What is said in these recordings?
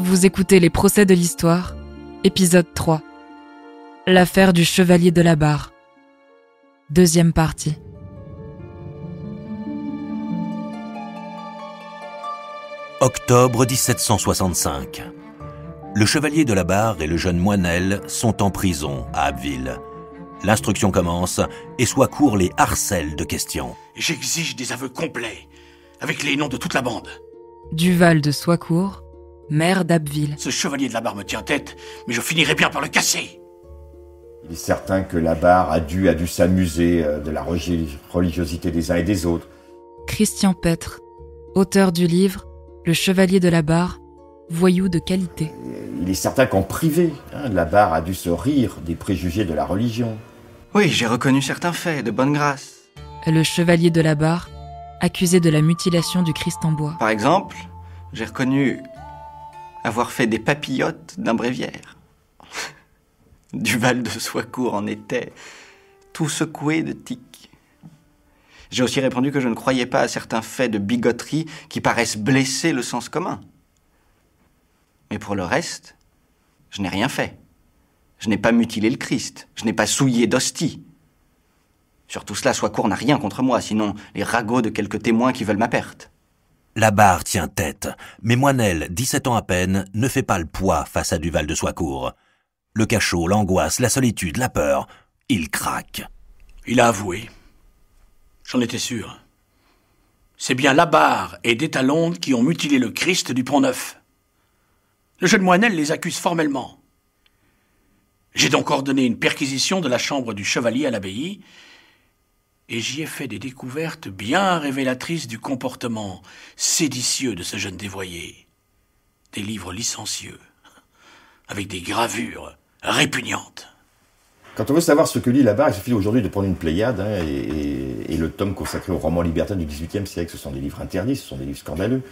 Vous écoutez Les Procès de l'Histoire, épisode 3. L'affaire du chevalier de la Barre. Deuxième partie. Octobre 1765. Le chevalier de la Barre et le jeune Moinel sont en prison à Abbeville. L'instruction commence et Soicourt les harcèle de questions. J'exige des aveux complets, avec les noms de toute la bande. Duval de Soicourt, maire d'Abbeville. Ce chevalier de la Barre me tient tête, mais je finirai bien par le casser. Il est certain que la Barre a dû s'amuser de la religiosité des uns et des autres. Christian Petre, auteur du livre Le chevalier de la Barre, voyou de qualité. Il est certain qu'en privé, la Barre a dû se rire des préjugés de la religion. Oui, j'ai reconnu certains faits, de bonne grâce. Le chevalier de la Barre, accusé de la mutilation du Christ en bois. Par exemple, j'ai reconnu avoir fait des papillotes d'un bréviaire. Duval de Soicourt en était tout secoué de tics. J'ai aussi répondu que je ne croyais pas à certains faits de bigoterie qui paraissent blesser le sens commun. Mais pour le reste, je n'ai rien fait. Je n'ai pas mutilé le Christ. Je n'ai pas souillé d'hostie. Sur tout cela, Soicourt n'a rien contre moi, sinon les ragots de quelques témoins qui veulent ma perte. La Barre tient tête, mais Moinel, 17 ans à peine, ne fait pas le poids face à Duval de Soicourt. Le cachot, l'angoisse, la solitude, la peur, il craque. Il a avoué. J'en étais sûr. C'est bien la Barre et Détalonde qui ont mutilé le Christ du Pont-Neuf. Le jeune Moinel les accuse formellement. J'ai donc ordonné une perquisition de la chambre du chevalier à l'abbaye et j'y ai fait des découvertes bien révélatrices du comportement séditieux de ce jeune dévoyé. Des livres licencieux, avec des gravures répugnantes. Quand on veut savoir ce que lit la Barre, il suffit aujourd'hui de prendre une Pléiade et le tome consacré au roman libertin du XVIIIe siècle. Ce sont des livres interdits, ce sont des livres scandaleux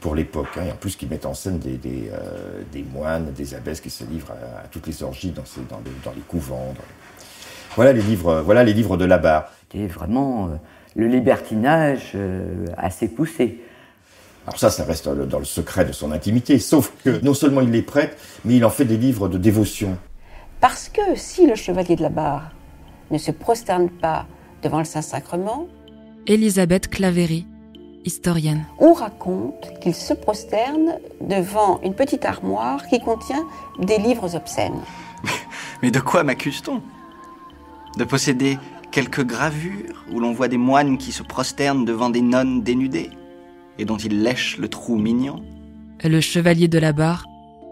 pour l'époque. Et en plus, qui mettent en scène des moines, des abbesses qui se livrent à toutes les orgies dans les couvents. Voilà les livres de la Barre. C'était vraiment le libertinage assez poussé. Alors ça reste dans le secret de son intimité, sauf que non seulement il les prête, mais il en fait des livres de dévotion. Parce que si le chevalier de la Barre ne se prosterne pas devant le Saint-Sacrement, Elisabeth Claverie, historienne. on raconte qu'il se prosterne devant une petite armoire qui contient des livres obscènes. Mais de quoi m'accuse-t-on ? De posséder quelques gravures où l'on voit des moines qui se prosternent devant des nonnes dénudées et dont ils lèchent le trou mignon ? Le chevalier de la Barre,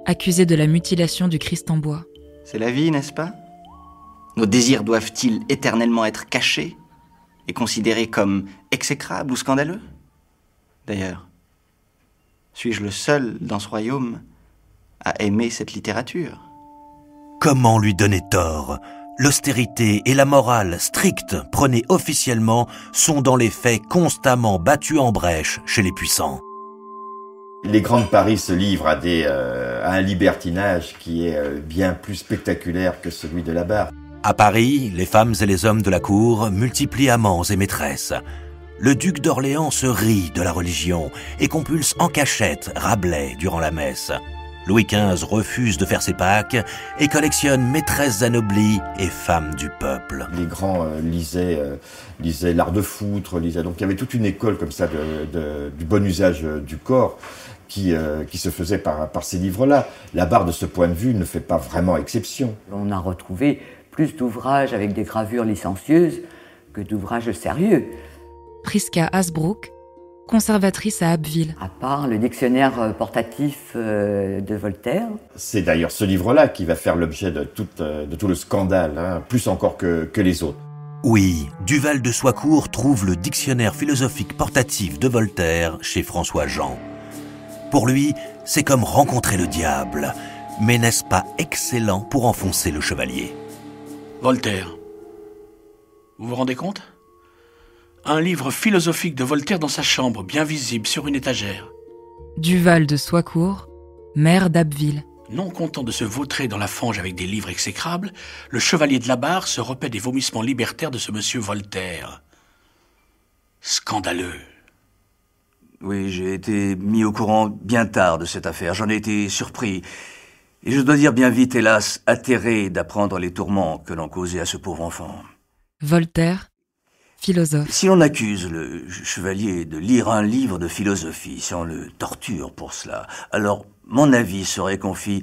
accusé de la mutilation du Christ en bois. C'est la vie, n'est-ce pas ? Nos désirs doivent-ils éternellement être cachés et considérés comme exécrables ou scandaleux ? D'ailleurs, suis-je le seul dans ce royaume à aimer cette littérature ? Comment lui donner tort ? L'austérité et la morale stricte prônées officiellement sont dans les faits constamment battues en brèche chez les puissants. Les grands de Paris se livrent à un libertinage qui est bien plus spectaculaire que celui de la Barre. À Paris, les femmes et les hommes de la cour multiplient amants et maîtresses. Le duc d'Orléans se rit de la religion et compulse en cachette Rabelais durant la messe. Louis XV refuse de faire ses Pâques et collectionne maîtresses anoblies et femmes du peuple. Les grands lisaient l'art de foutre, donc il y avait toute une école comme ça du bon usage du corps qui se faisait par ces livres-là. La Barre, de ce point de vue, ne fait pas vraiment exception. On a retrouvé plus d'ouvrages avec des gravures licencieuses que d'ouvrages sérieux. Prisca Hasbrook, conservatrice à Abbeville. À part le dictionnaire portatif de Voltaire. C'est d'ailleurs ce livre-là qui va faire l'objet de tout le scandale, plus encore que les autres. Oui, Duval de Soicourt trouve le dictionnaire philosophique portatif de Voltaire chez François Jean. Pour lui, c'est comme rencontrer le diable. Mais n'est-ce pas excellent pour enfoncer le chevalier ? Voltaire. Vous vous rendez compte ? Un livre philosophique de Voltaire dans sa chambre, bien visible sur une étagère. Duval de Soicourt, maire d'Abbeville. Non content de se vautrer dans la fange avec des livres exécrables, le chevalier de la Barre se repaît des vomissements libertaires de ce monsieur Voltaire. Scandaleux. Oui, j'ai été mis au courant bien tard de cette affaire. J'en ai été surpris. Et je dois dire bien vite, hélas, atterré d'apprendre les tourments que l'on causait à ce pauvre enfant. Voltaire, philosophe. Si l'on accuse le chevalier de lire un livre de philosophie, si on le torture pour cela, alors mon avis serait qu'on fit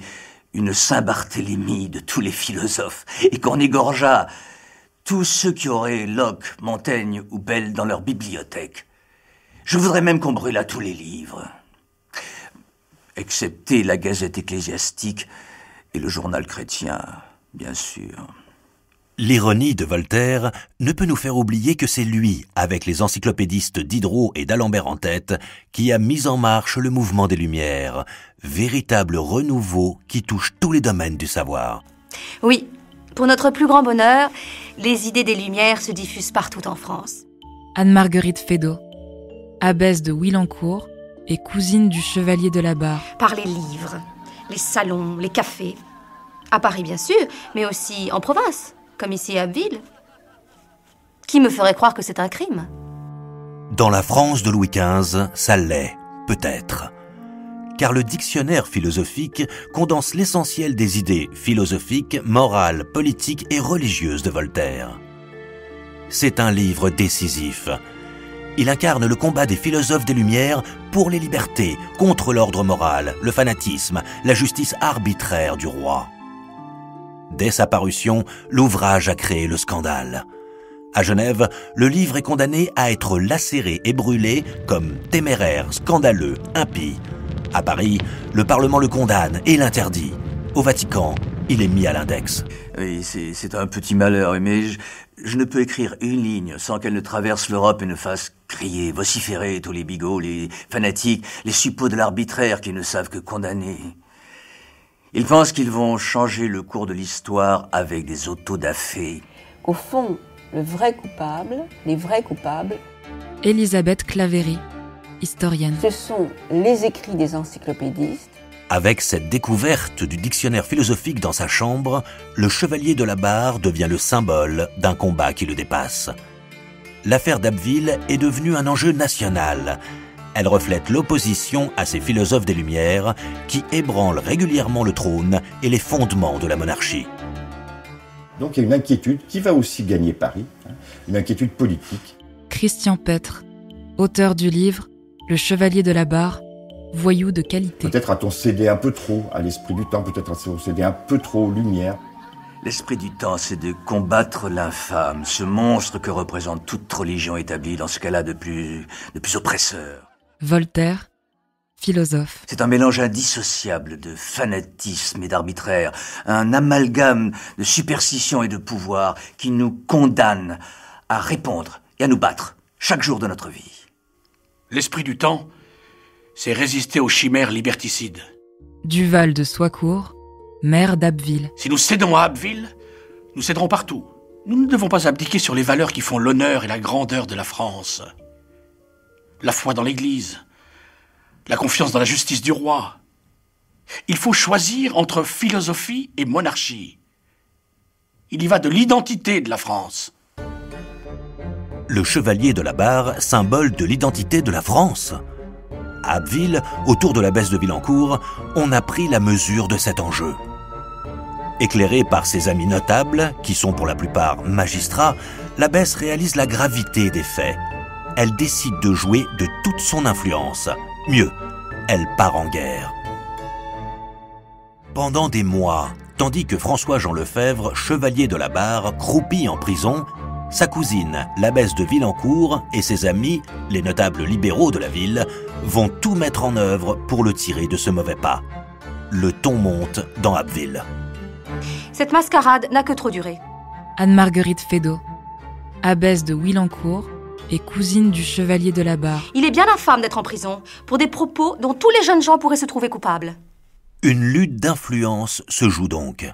une Saint-Barthélemy de tous les philosophes et qu'on égorgeât tous ceux qui auraient Locke, Montaigne ou Bell dans leur bibliothèque. Je voudrais même qu'on brûlât tous les livres, excepté la Gazette ecclésiastique et le journal chrétien, bien sûr. L'ironie de Voltaire ne peut nous faire oublier que c'est lui, avec les encyclopédistes Diderot et d'Alembert en tête, qui a mis en marche le mouvement des Lumières, véritable renouveau qui touche tous les domaines du savoir. Oui, pour notre plus grand bonheur, les idées des Lumières se diffusent partout en France. Anne-Marguerite Feydeau, abbesse de Willencourt et cousine du chevalier de la Barre. Par les livres, les salons, les cafés. À Paris, bien sûr, mais aussi en province, comme ici à Abbeville. Qui me ferait croire que c'est un crime ? Dans la France de Louis XV, ça l'est, peut-être. Car le dictionnaire philosophique condense l'essentiel des idées philosophiques, morales, politiques et religieuses de Voltaire. C'est un livre décisif. Il incarne le combat des philosophes des Lumières pour les libertés, contre l'ordre moral, le fanatisme, la justice arbitraire du roi. Dès sa parution, l'ouvrage a créé le scandale. À Genève, le livre est condamné à être lacéré et brûlé comme téméraire, scandaleux, impie. À Paris, le Parlement le condamne et l'interdit. Au Vatican, il est mis à l'index. Oui, c'est un petit malheur, mais je ne peux écrire une ligne sans qu'elle ne traverse l'Europe et ne fasse crier, vociférer tous les bigots, les fanatiques, les suppôts de l'arbitraire qui ne savent que condamner. Ils pensent qu'ils vont changer le cours de l'histoire avec des autodafés. Au fond, le vrai coupable, les vrais coupables, Elisabeth Claverie, historienne. ce sont les écrits des encyclopédistes. Avec cette découverte du dictionnaire philosophique dans sa chambre, le chevalier de la Barre devient le symbole d'un combat qui le dépasse. L'affaire d'Abbeville est devenue un enjeu national. Elle reflète l'opposition à ces philosophes des Lumières qui ébranlent régulièrement le trône et les fondements de la monarchie. Donc il y a une inquiétude qui va aussi gagner Paris, une inquiétude politique. Christian Petre, auteur du livre Le chevalier de la Barre, voyou de qualité. Peut-être a-t-on cédé un peu trop à l'esprit du temps, peut-être a-t-on cédé un peu trop aux Lumières. L'esprit du temps, c'est de combattre l'infâme, ce monstre que représente toute religion établie dans ce cas-là de plus oppresseur. Voltaire, philosophe. C'est un mélange indissociable de fanatisme et d'arbitraire, un amalgame de superstition et de pouvoir qui nous condamne à répondre et à nous battre chaque jour de notre vie. L'esprit du temps, c'est résister aux chimères liberticides. Duval de Soicourt, maire d'Abbeville. Si nous cédons à Abbeville, nous céderons partout. Nous ne devons pas abdiquer sur les valeurs qui font l'honneur et la grandeur de la France. La foi dans l'Église, la confiance dans la justice du roi. Il faut choisir entre philosophie et monarchie. Il y va de l'identité de la France. Le chevalier de la Barre, symbole de l'identité de la France. À Abbeville, autour de l'abbesse de Willencourt, on a pris la mesure de cet enjeu. Éclairée par ses amis notables, qui sont pour la plupart magistrats, l'abbesse réalise la gravité des faits. Elle décide de jouer de toute son influence. Mieux, elle part en guerre. Pendant des mois, tandis que François-Jean Lefebvre, chevalier de la Barre, croupit en prison, sa cousine, l'abbesse de Willencourt, et ses amis, les notables libéraux de la ville, vont tout mettre en œuvre pour le tirer de ce mauvais pas. Le ton monte dans Abbeville. Cette mascarade n'a que trop duré. Anne-Marguerite Feydeau, abbesse de Willencourt et cousine du chevalier de la Barre. Il est bien infâme d'être en prison pour des propos dont tous les jeunes gens pourraient se trouver coupables. Une lutte d'influence se joue donc.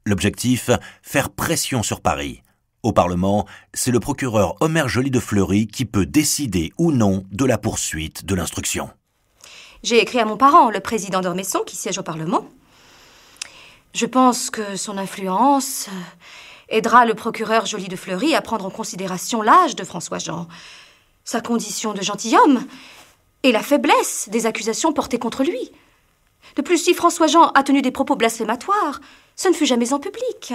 L'objectif, faire pression sur Paris. Au Parlement, c'est le procureur Omer Joly de Fleury qui peut décider ou non de la poursuite de l'instruction. J'ai écrit à mon parent, le président d'Ormesson, qui siège au Parlement. Je pense que son influence aidera le procureur Joly de Fleury à prendre en considération l'âge de François-Jean, sa condition de gentilhomme et la faiblesse des accusations portées contre lui. De plus, si François-Jean a tenu des propos blasphématoires, ce ne fut jamais en public.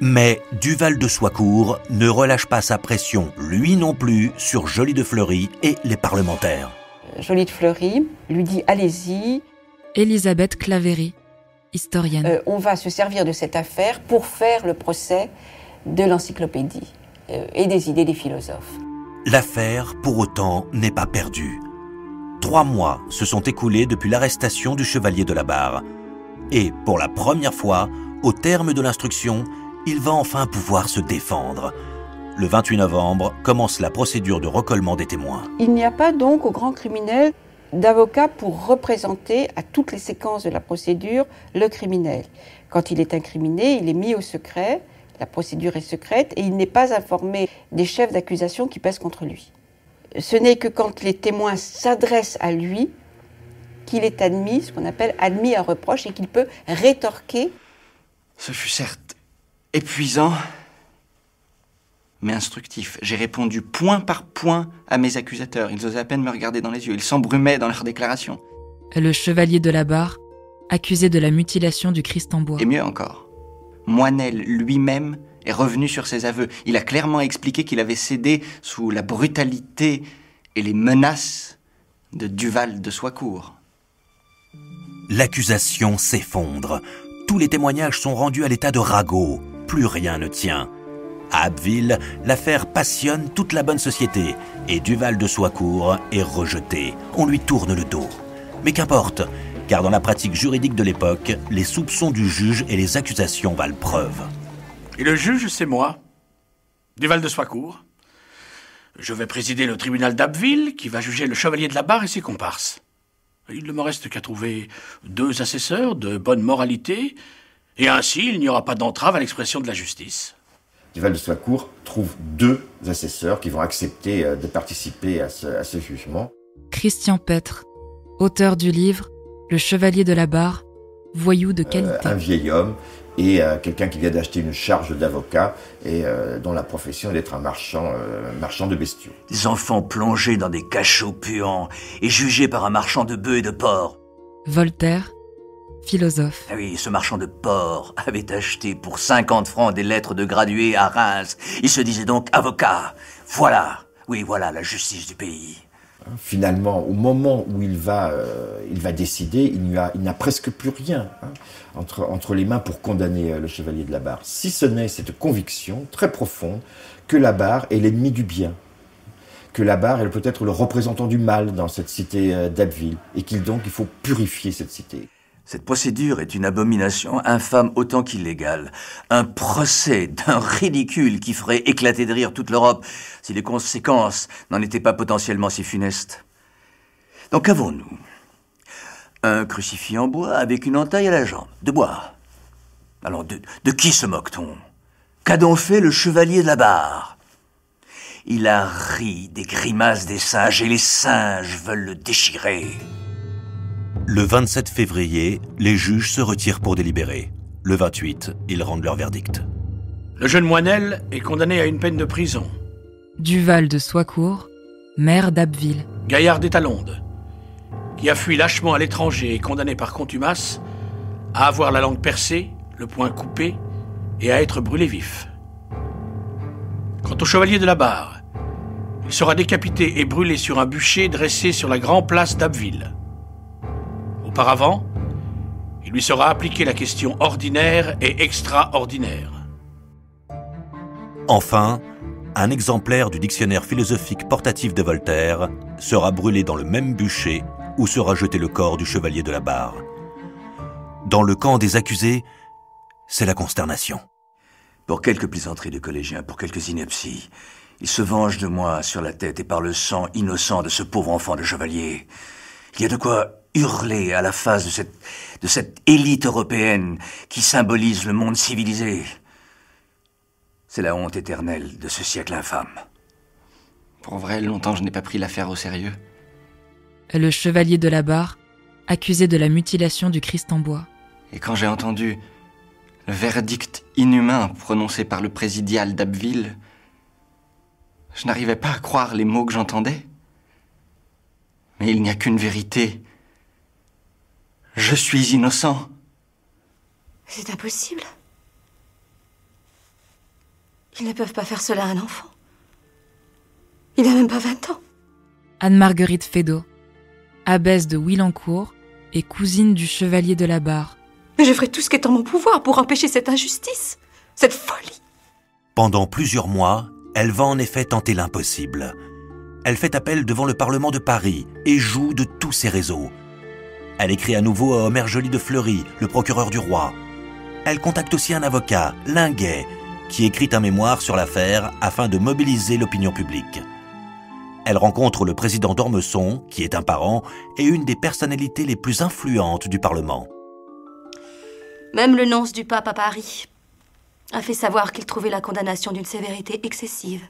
Mais Duval de Soicourt ne relâche pas sa pression, lui non plus, sur Joly de Fleury et les parlementaires. Joly de Fleury lui dit « Allez-y ». Elisabeth Claverie, historienne. On va se servir de cette affaire pour faire le procès de l'encyclopédie et des idées des philosophes. L'affaire, pour autant, n'est pas perdue. 3 mois se sont écoulés depuis l'arrestation du chevalier de la Barre. Et, pour la première fois, au terme de l'instruction, il va enfin pouvoir se défendre. Le 28 novembre commence la procédure de recollement des témoins. Il n'y a pas donc au grand criminel d'avocat pour représenter à toutes les séquences de la procédure le criminel. Quand il est incriminé, il est mis au secret, la procédure est secrète et il n'est pas informé des chefs d'accusation qui pèsent contre lui. Ce n'est que quand les témoins s'adressent à lui qu'il est admis, ce qu'on appelle admis à reproche, et qu'il peut rétorquer. Ce fut certes épuisant, mais instructif. J'ai répondu point par point à mes accusateurs. Ils osaient à peine me regarder dans les yeux. Ils s'embrumaient dans leurs déclarations. Le chevalier de la Barre, accusé de la mutilation du Christ en bois. Et mieux encore, Moinel lui-même est revenu sur ses aveux. Il a clairement expliqué qu'il avait cédé sous la brutalité et les menaces de Duval de Soicourt. L'accusation s'effondre. Tous les témoignages sont rendus à l'état de ragot. Plus rien ne tient. À Abbeville, l'affaire passionne toute la bonne société et Duval de Soicourt est rejeté. On lui tourne le dos. Mais qu'importe, car dans la pratique juridique de l'époque, les soupçons du juge et les accusations valent preuve. Et le juge, c'est moi, Duval de Soicourt. Je vais présider le tribunal d'Abbeville, qui va juger le chevalier de la Barre et ses comparses. Il ne me reste qu'à trouver 2 assesseurs de bonne moralité, et ainsi il n'y aura pas d'entrave à l'expression de la justice. Duval de Soicourt trouve 2 assesseurs qui vont accepter de participer à ce jugement. Christian Petre, auteur du livre « Le chevalier de la Barre, voyou de qualité ». Un vieil homme et quelqu'un qui vient d'acheter une charge d'avocat et dont la profession est d'être un marchand de bestiaux. Des enfants plongés dans des cachots puants et jugés par un marchand de bœufs et de porcs. Voltaire, philosophe. Ah oui, ce marchand de porcs avait acheté pour 50 francs des lettres de gradué à Reims. Il se disait donc avocat. Voilà, oui, voilà la justice du pays. Finalement, au moment où il va décider, il n'a presque plus rien entre les mains pour condamner le chevalier de la Barre. Si ce n'est cette conviction très profonde que la Barre est l'ennemi du bien, que la Barre est peut-être le représentant du mal dans cette cité d'Abbeville, et qu'il faut purifier cette cité. Cette procédure est une abomination infâme autant qu'illégale. Un procès d'un ridicule qui ferait éclater de rire toute l'Europe si les conséquences n'en étaient pas potentiellement si funestes. Donc qu'avons-nous? Un crucifix en bois avec une entaille à la jambe, de bois. Alors de qui se moque-t-on? Qu'a donc fait le chevalier de la Barre? Il a ri des grimaces des singes et les singes veulent le déchirer. Le 27 février, les juges se retirent pour délibérer. Le 28, ils rendent leur verdict. Le jeune Moinel est condamné à une peine de prison. Duval de Soicourt, maire d'Abbeville. Gaillard d'Étalonde, qui a fui lâchement à l'étranger et condamné par contumace à avoir la langue percée, le poing coupé et à être brûlé vif. Quant au chevalier de la Barre, il sera décapité et brûlé sur un bûcher dressé sur la grande place d'Abbeville. Auparavant, il lui sera appliqué la question ordinaire et extraordinaire. Enfin, un exemplaire du dictionnaire philosophique portatif de Voltaire sera brûlé dans le même bûcher où sera jeté le corps du chevalier de la Barre. Dans le camp des accusés, c'est la consternation. Pour quelques plaisanteries de collégiens, pour quelques inepties, il se venge de moi sur la tête et par le sang innocent de ce pauvre enfant de chevalier. Il y a de quoi hurler à la face de cette élite européenne qui symbolise le monde civilisé. C'est la honte éternelle de ce siècle infâme. Pour vrai, longtemps je n'ai pas pris l'affaire au sérieux. Le chevalier de la Barre, accusé de la mutilation du Christ en bois. Et quand j'ai entendu le verdict inhumain prononcé par le présidial d'Abbeville, je n'arrivais pas à croire les mots que j'entendais. Mais Mais il n'y a qu'une vérité. Je suis innocent. C'est impossible. Ils ne peuvent pas faire cela à un enfant. Il n'a même pas 20 ans. Anne-Marguerite Feydeau, abbesse de Willencourt et cousine du chevalier de la Barre. Mais je ferai tout ce qui est en mon pouvoir pour empêcher cette injustice, cette folie. Pendant plusieurs mois, elle va en effet tenter l'impossible. Elle fait appel devant le Parlement de Paris et joue de tous ses réseaux. Elle écrit à nouveau à Omer Joly de Fleury, le procureur du roi. Elle contacte aussi un avocat, Linguet, qui écrit un mémoire sur l'affaire afin de mobiliser l'opinion publique. Elle rencontre le président d'Ormesson, qui est un parent, et une des personnalités les plus influentes du Parlement. Même le nonce du pape à Paris a fait savoir qu'il trouvait la condamnation d'une sévérité excessive.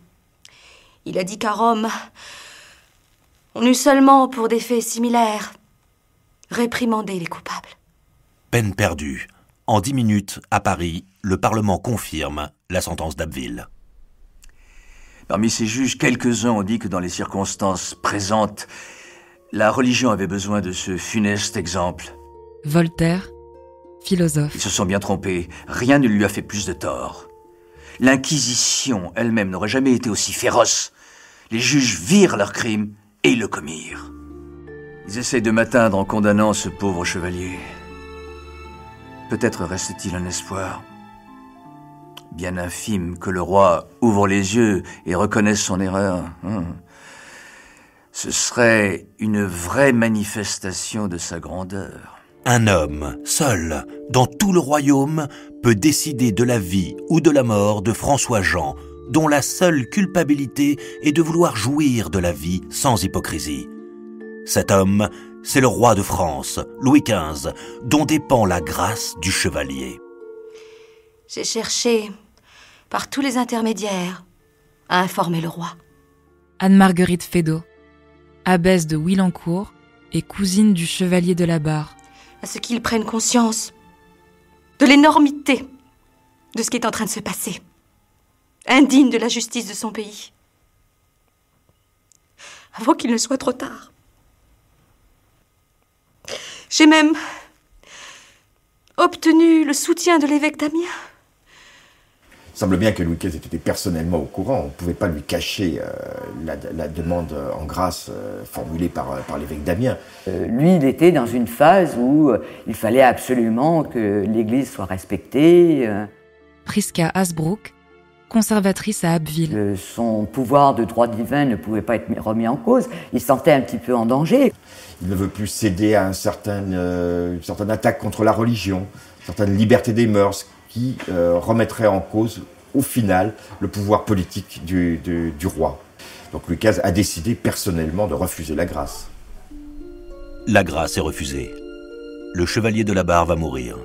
Il a dit qu'à Rome, on eut seulement pour des faits similaires réprimandé les coupables. Peine perdue. En 10 minutes, à Paris, le Parlement confirme la sentence d'Abbeville. Parmi ces juges, quelques-uns ont dit que dans les circonstances présentes, la religion avait besoin de ce funeste exemple. Voltaire, philosophe. Ils se sont bien trompés. Rien ne lui a fait plus de tort. L'Inquisition elle-même n'aurait jamais été aussi féroce. Les juges virent leur crime et le commirent. Ils essayent de m'atteindre en condamnant ce pauvre chevalier. Peut-être reste-t-il un espoir. Bien infime que le roi ouvre les yeux et reconnaisse son erreur. Ce serait une vraie manifestation de sa grandeur. Un homme, seul, dans tout le royaume, peut décider de la vie ou de la mort de François-Jean, dont la seule culpabilité est de vouloir jouir de la vie sans hypocrisie. Cet homme, c'est le roi de France, Louis XV, dont dépend la grâce du chevalier. J'ai cherché, par tous les intermédiaires, à informer le roi. Anne-Marguerite Feydeau, abbesse de Willencourt et cousine du chevalier de la Barre. À ce qu'il prenne conscience de l'énormité de ce qui est en train de se passer, indigne de la justice de son pays, avant qu'il ne soit trop tard. J'ai même obtenu le soutien de l'évêque d'Amiens. Il semble bien que Louis XV était personnellement au courant. On ne pouvait pas lui cacher la demande en grâce formulée par l'évêque d'Amiens. Lui, il était dans une phase où il fallait absolument que l'Église soit respectée. Prisca Hasbrouck, conservatrice à Abbeville. Son pouvoir de droit divin ne pouvait pas être remis en cause. Il se sentait un petit peu en danger. Il ne veut plus céder à une certaine attaque contre la religion, une certaine liberté des mœurs qui remettrait en cause, au final, le pouvoir politique du roi. Donc Louis XV a décidé personnellement de refuser la grâce. La grâce est refusée. Le chevalier de la Barre va mourir.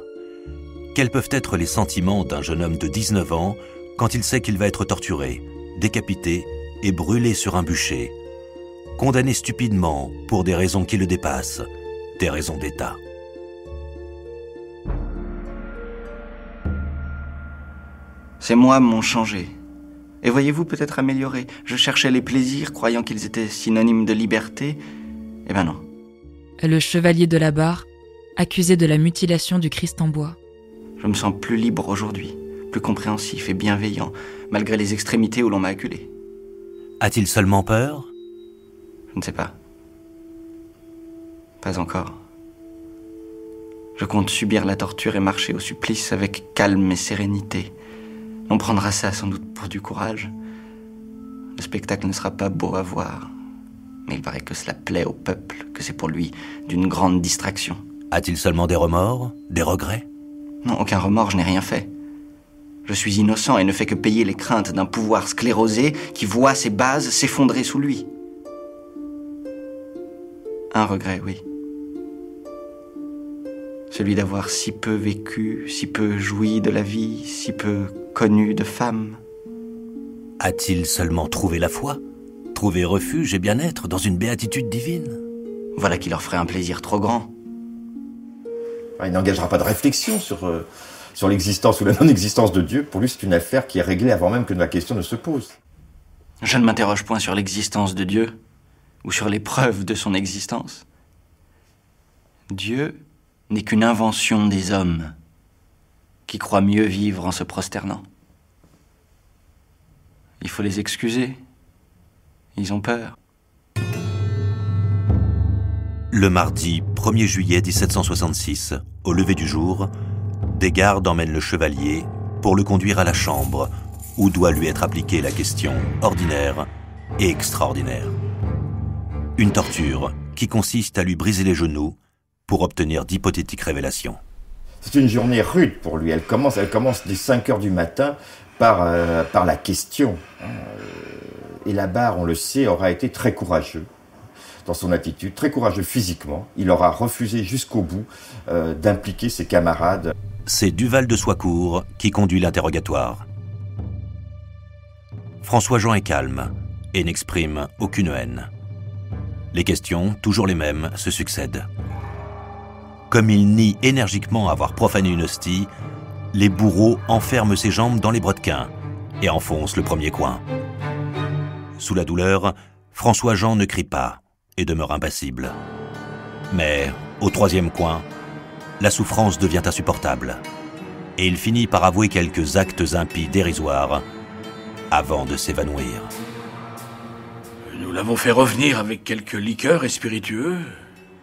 Quels peuvent être les sentiments d'un jeune homme de 19 ans quand il sait qu'il va être torturé, décapité et brûlé sur un bûcher, condamné stupidement pour des raisons qui le dépassent, des raisons d'État. Ces mois m'ont changé. Et voyez-vous, peut-être amélioré. Je cherchais les plaisirs, croyant qu'ils étaient synonymes de liberté. Eh ben non. Le chevalier de la Barre, accusé de la mutilation du Christ en bois. Je me sens plus libre aujourd'hui, plus compréhensif et bienveillant, malgré les extrémités où l'on m'a acculé. A-t-il seulement peur ? Je ne sais pas. Pas encore. Je compte subir la torture et marcher au supplice avec calme et sérénité. On prendra ça sans doute pour du courage. Le spectacle ne sera pas beau à voir. Mais il paraît que cela plaît au peuple, que c'est pour lui d'une grande distraction. A-t-il seulement des remords, des regrets ? Non, aucun remords, je n'ai rien fait. Je suis innocent et ne fais que payer les craintes d'un pouvoir sclérosé qui voit ses bases s'effondrer sous lui. Un regret, oui. Celui d'avoir si peu vécu, si peu joui de la vie, si peu connu de femmes. A-t-il seulement trouvé la foi ? Trouvé refuge et bien-être dans une béatitude divine ? Voilà qui leur ferait un plaisir trop grand. Il n'engagera pas de réflexion sur l'existence ou la non-existence de Dieu. Pour lui, c'est une affaire qui est réglée avant même que la question ne se pose. Je ne m'interroge point sur l'existence de Dieu, ou sur les preuves de son existence. Dieu n'est qu'une invention des hommes qui croient mieux vivre en se prosternant. Il faut les excuser. Ils ont peur. Le mardi 1er juillet 1766, au lever du jour, des gardes emmènent le chevalier pour le conduire à la chambre où doit lui être appliquée la question ordinaire et extraordinaire. Une torture qui consiste à lui briser les genoux pour obtenir d'hypothétiques révélations. C'est une journée rude pour lui. Elle commence dès 5 heures du matin par la question. Et Labarre, on le sait, aura été très courageux dans son attitude, très courageux physiquement. Il aura refusé jusqu'au bout d'impliquer ses camarades. C'est Duval de Soicourt qui conduit l'interrogatoire. François-Jean est calme et n'exprime aucune haine. Les questions, toujours les mêmes, se succèdent. Comme il nie énergiquement avoir profané une hostie, les bourreaux enferment ses jambes dans les brodequins et enfoncent le premier coin. Sous la douleur, François-Jean ne crie pas et demeure impassible. Mais, au 3e coin, la souffrance devient insupportable et il finit par avouer quelques actes impies dérisoires avant de s'évanouir. Nous l'avons fait revenir avec quelques liqueurs et spiritueux.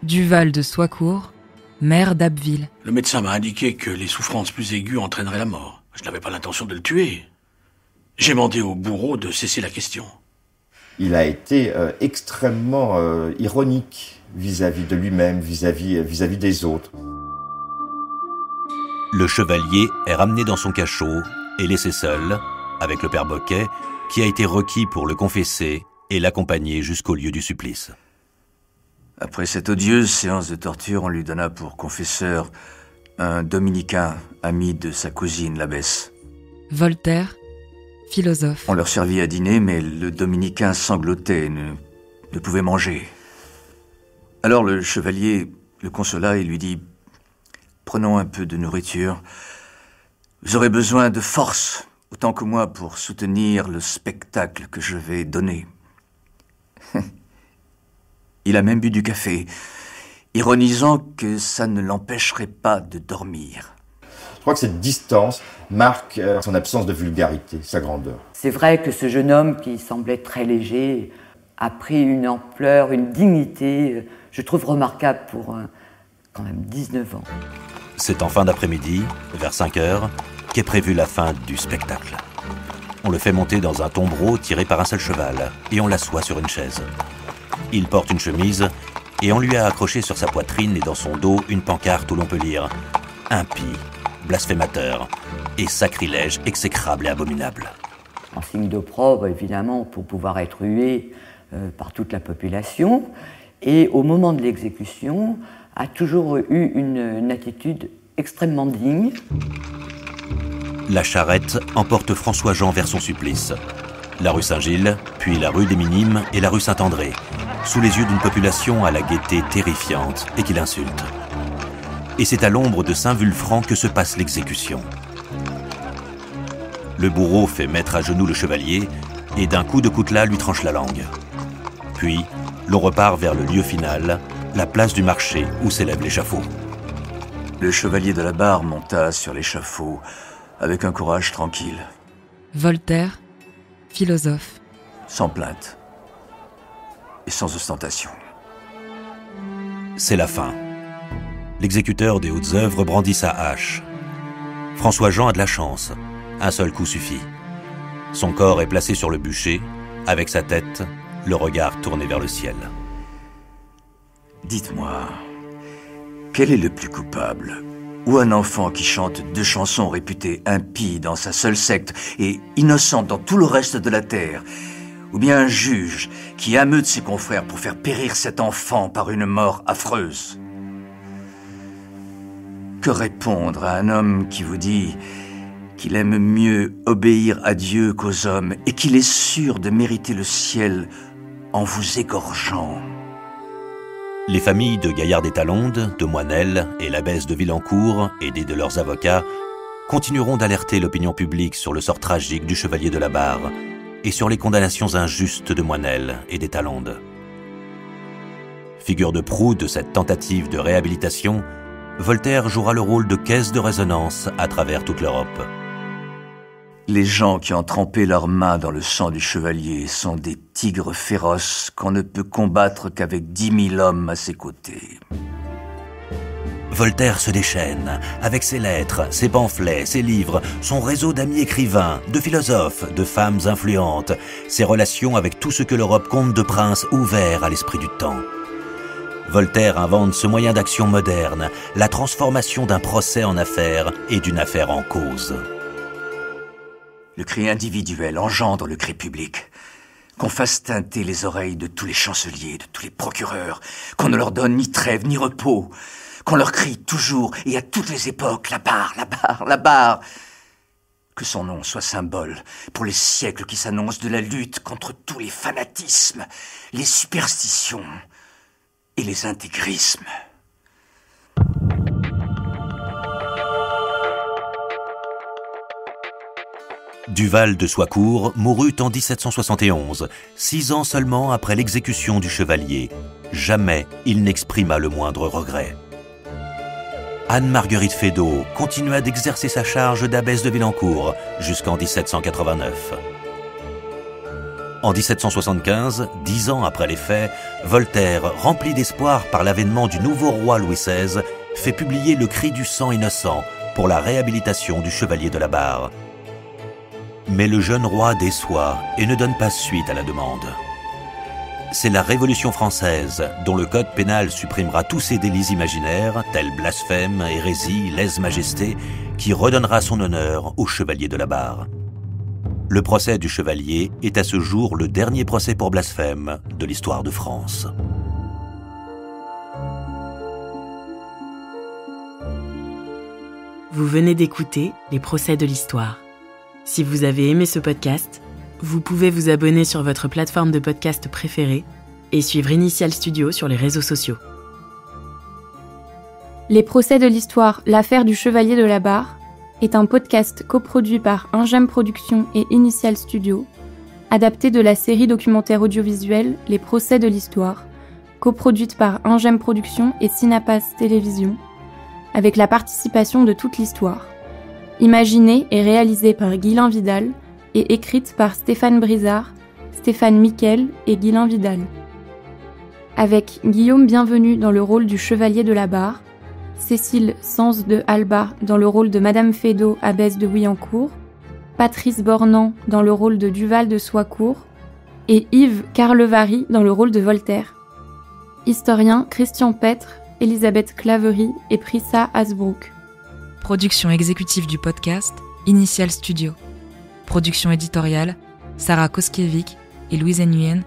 Duval de Soicourt, maire d'Abbeville. Le médecin m'a indiqué que les souffrances plus aiguës entraîneraient la mort. Je n'avais pas l'intention de le tuer. J'ai demandé au bourreau de cesser la question. Il a été extrêmement ironique vis-à-vis de lui-même, vis-à-vis des autres. Le chevalier est ramené dans son cachot et laissé seul, avec le père Boquet, qui a été requis pour le confesser et l'accompagner jusqu'au lieu du supplice. Après cette odieuse séance de torture, on lui donna pour confesseur un dominicain, ami de sa cousine, l'abbesse. Voltaire, philosophe. On leur servit à dîner, mais le dominicain sanglotait, ne pouvait manger. Alors le chevalier le consola et lui dit « Prenons un peu de nourriture. Vous aurez besoin de force, autant que moi, pour soutenir le spectacle que je vais donner. » Il a même bu du café, ironisant que ça ne l'empêcherait pas de dormir. Je crois que cette distance marque son absence de vulgarité, sa grandeur. C'est vrai que ce jeune homme qui semblait très léger a pris une ampleur, une dignité, je trouve remarquable pour quand même 19 ans. C'est en fin d'après-midi, vers 5 heures, qu'est prévue la fin du spectacle. On le fait monter dans un tombereau tiré par un seul cheval et on l'assoit sur une chaise. Il porte une chemise et on lui a accroché sur sa poitrine et dans son dos une pancarte où l'on peut lire « Impie, blasphémateur et sacrilège exécrable et abominable ». En signe d'opprobre, évidemment, pour pouvoir être hué par toute la population. Et au moment de l'exécution, a toujours eu une attitude extrêmement digne. La charrette emporte François-Jean vers son supplice. La rue Saint-Gilles, puis la rue des Minimes et la rue Saint-André, sous les yeux d'une population à la gaieté terrifiante et qui l'insulte. Et c'est à l'ombre de Saint-Vulfranc que se passe l'exécution. Le bourreau fait mettre à genoux le chevalier et d'un coup de coutelas lui tranche la langue. Puis, l'on repart vers le lieu final, la place du marché où s'élève l'échafaud. Le chevalier de Labarre monta sur l'échafaud avec un courage tranquille. Voltaire, philosophe. Sans plainte et sans ostentation. C'est la fin. L'exécuteur des hautes œuvres brandit sa hache. François-Jean a de la chance. Un seul coup suffit. Son corps est placé sur le bûcher, avec sa tête, le regard tourné vers le ciel. Dites-moi, quel est le plus coupable? Ou un enfant qui chante 2 chansons réputées impies dans sa seule secte et innocentes dans tout le reste de la terre? Ou bien un juge qui ameute ses confrères pour faire périr cet enfant par une mort affreuse? Que répondre à un homme qui vous dit qu'il aime mieux obéir à Dieu qu'aux hommes et qu'il est sûr de mériter le ciel en vous égorgeant? Les familles de Gaillard des Talondes, de Moinel et l'abbesse de Villancourt, aidées de leurs avocats, continueront d'alerter l'opinion publique sur le sort tragique du chevalier de Labarre et sur les condamnations injustes de Moinel et des Talondes. Figure de proue de cette tentative de réhabilitation, Voltaire jouera le rôle de caisse de résonance à travers toute l'Europe. Les gens qui ont trempé leurs mains dans le sang du chevalier sont des tigres féroces qu'on ne peut combattre qu'avec 10 000 hommes à ses côtés. Voltaire se déchaîne, avec ses lettres, ses pamphlets, ses livres, son réseau d'amis écrivains, de philosophes, de femmes influentes, ses relations avec tout ce que l'Europe compte de princes ouverts à l'esprit du temps. Voltaire invente ce moyen d'action moderne, la transformation d'un procès en affaire et d'une affaire en cause. Le cri individuel engendre le cri public. Qu'on fasse teinter les oreilles de tous les chanceliers, de tous les procureurs, qu'on ne leur donne ni trêve ni repos, qu'on leur crie toujours et à toutes les époques, la barre, la barre, la barre. Que son nom soit symbole pour les siècles qui s'annoncent de la lutte contre tous les fanatismes, les superstitions et les intégrismes. Duval de Soicourt mourut en 1771, 6 ans seulement après l'exécution du chevalier. Jamais il n'exprima le moindre regret. Anne-Marguerite Feydeau continua d'exercer sa charge d'abbesse de Villancourt jusqu'en 1789. En 1775, 10 ans après les faits, Voltaire, rempli d'espoir par l'avènement du nouveau roi Louis XVI, fait publier Le cri du sang innocent pour la réhabilitation du chevalier de la Barre. Mais le jeune roi déçoit et ne donne pas suite à la demande. C'est la Révolution française, dont le code pénal supprimera tous ces délits imaginaires, tels blasphème, hérésie, lèse-majesté, qui redonnera son honneur au chevalier de la Barre. Le procès du chevalier est à ce jour le dernier procès pour blasphème de l'histoire de France. Vous venez d'écouter Les procès de l'histoire. Si vous avez aimé ce podcast, vous pouvez vous abonner sur votre plateforme de podcast préférée et suivre Initial Studio sur les réseaux sociaux. Les procès de l'histoire, l'affaire du chevalier de la Barre est un podcast coproduit par Ingem Productions et Initial Studio, adapté de la série documentaire audiovisuelle Les procès de l'histoire, coproduite par Ingem Productions et Synapas Télévision, avec la participation de toute l'histoire. Imaginée et réalisée par Guylain Vidal et écrite par Stéphane Brizard, Stéphane Miquel et Guylain Vidal. Avec Guillaume Bienvenu dans le rôle du chevalier de la Barre, Cécile Sens de Alba dans le rôle de Madame Feydeau, abbesse de Willancourt, Patrice Bornand dans le rôle de Duval de Soicourt et Yves Carlevary dans le rôle de Voltaire. Historien Christian Petre, Elisabeth Claverie et Prissa Hasbrook. Production exécutive du podcast, Initial Studio. Production éditoriale, Sarah Koskiewicz et Louise Nguyen,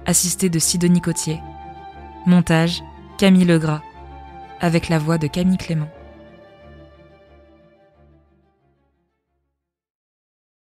assistée de Sidonie Cotier. Montage, Camille Legras, avec la voix de Camille Clément.